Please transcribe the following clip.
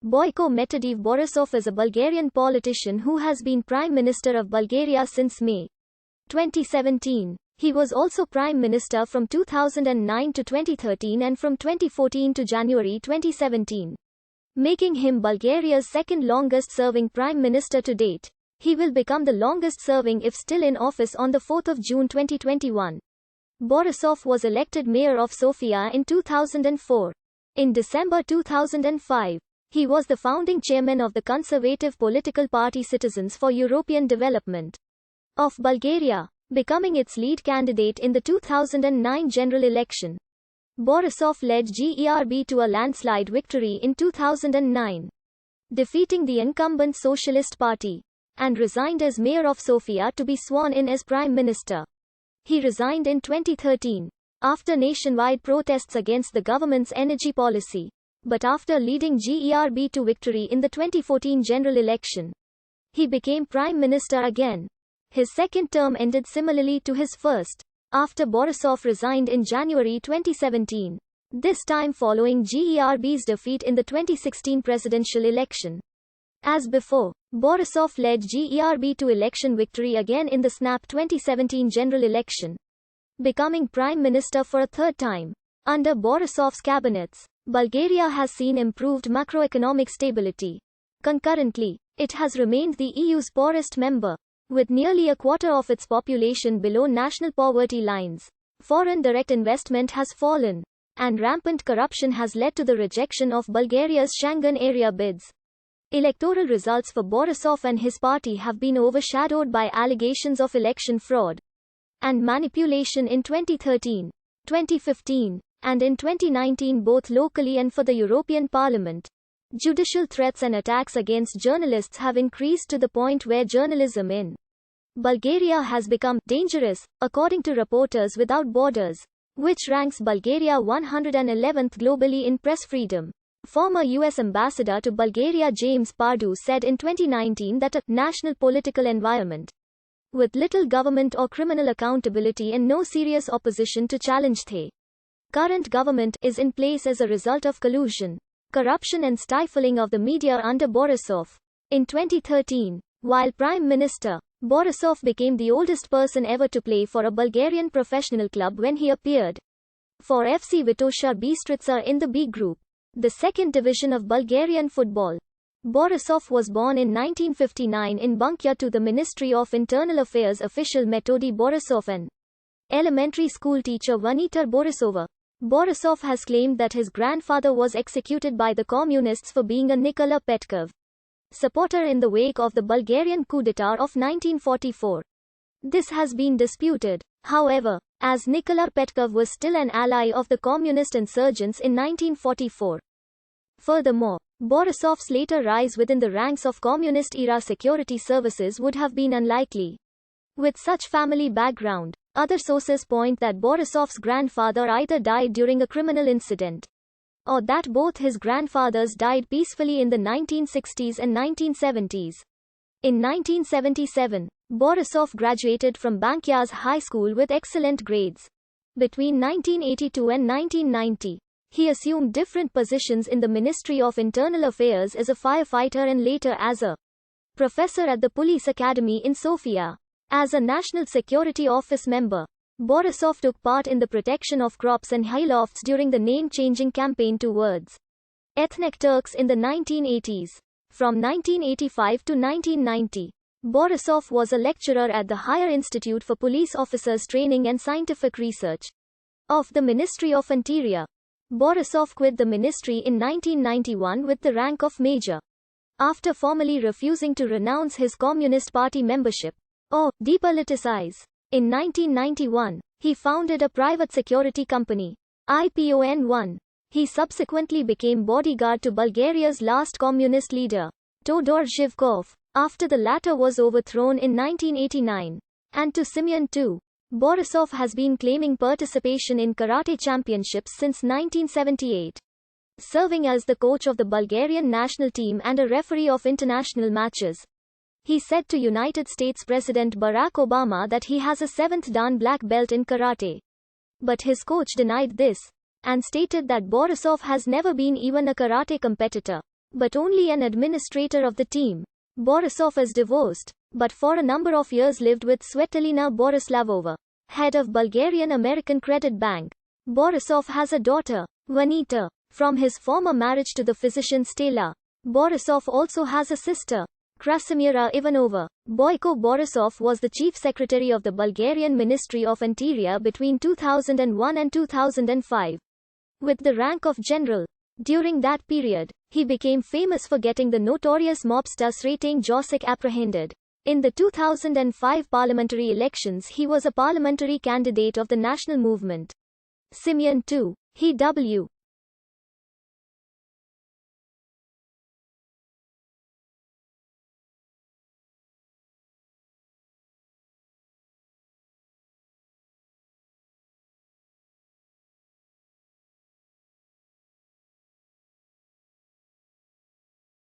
Boyko Borisov is a Bulgarian politician who has been Prime Minister of Bulgaria since May 2017. He was also Prime Minister from 2009 to 2013 and from 2014 to January 2017, making him Bulgaria's second longest-serving Prime Minister to date. He will become the longest-serving if still in office on the 4th of June 2021. Borisov was elected mayor of Sofia in 2004. In December 2005, he was the founding chairman of the conservative political party Citizens for European Development of Bulgaria, becoming its lead candidate in the 2009 general election. Borisov led GERB to a landslide victory in 2009, defeating the incumbent Socialist Party, and resigned as mayor of Sofia to be sworn in as prime minister. He resigned in 2013, after nationwide protests against the government's energy policy, but after leading GERB to victory in the 2014 general election, he became prime minister again. His second term ended similarly to his first, after Borisov resigned in January 2017, this time following GERB's defeat in the 2016 presidential election. As before, Borisov led GERB to election victory again in the snap 2017 general election, becoming prime minister for a third time. Under Borisov's cabinets, Bulgaria has seen improved macroeconomic stability. Concurrently, it has remained the EU's poorest member, with nearly a quarter of its population below national poverty lines. Foreign direct investment has fallen, and rampant corruption has led to the rejection of Bulgaria's Schengen area bids. Electoral results for Borisov and his party have been overshadowed by allegations of election fraud and manipulation in 2013, 2015, and in 2019 both locally and for the European Parliament. Judicial threats and attacks against journalists have increased to the point where journalism in Bulgaria has become dangerous, according to Reporters Without Borders, which ranks Bulgaria 111th globally in press freedom. Former U.S. Ambassador to Bulgaria James Pardew said in 2019 that a national political environment with little government or criminal accountability and no serious opposition to challenge the current government is in place as a result of collusion, corruption and stifling of the media under Borisov. In 2013, while Prime Minister, Borisov became the oldest person ever to play for a Bulgarian professional club when he appeared for FC Vitosha Bistrica in the B Group, the second division of Bulgarian football. Borisov was born in 1959 in Bunkia to the Ministry of Internal Affairs official Metody Borisov and elementary school teacher Vanita Borisova. Borisov has claimed that his grandfather was executed by the communists for being a Nikola Petkov supporter in the wake of the Bulgarian coup d'etat of 1944. This has been disputed, however, as Nikola Petkov was still an ally of the communist insurgents in 1944. Furthermore, Borisov's later rise within the ranks of communist-era security services would have been unlikely. With such family background, other sources point that Borisov's grandfather either died during a criminal incident, or that both his grandfathers died peacefully in the 1960s and 1970s. In 1977, Borisov graduated from Bankia's high school with excellent grades. Between 1982 and 1990, he assumed different positions in the Ministry of Internal Affairs as a firefighter and later as a professor at the Police Academy in Sofia. As a National Security Office member, Borisov took part in the protection of crops and haylofts during the name-changing campaign towards ethnic Turks in the 1980s. From 1985 to 1990, Borisov was a lecturer at the Higher Institute for Police Officers Training and Scientific Research of the Ministry of Interior. Borisov quit the ministry in 1991 with the rank of major, after formally refusing to renounce his Communist Party membership or depoliticize. In 1991, he founded a private security company, IPON-1. He subsequently became bodyguard to Bulgaria's last communist leader, Todor Zhivkov, after the latter was overthrown in 1989, and to Simeon II. Borisov has been claiming participation in karate championships since 1978, serving as the coach of the Bulgarian national team and a referee of international matches. He said to United States President Barack Obama that he has a 7th Dan black belt in karate. But his coach denied this, and stated that Borisov has never been even a karate competitor. but only an administrator of the team. Borisov is divorced, but for a number of years lived with Svetlana Borislavova, head of Bulgarian American Credit Bank. Borisov has a daughter, Vanita, from his former marriage to the physician Stella. Borisov also has a sister, Krasimira Ivanova. Boyko Borisov was the chief secretary of the Bulgarian Ministry of Interior between 2001 and 2005, with the rank of general. During that period, he became famous for getting the notorious mobster Sreten Josic apprehended. In the 2005 parliamentary elections, he was a parliamentary candidate of the National Movement. Simeon II. He W.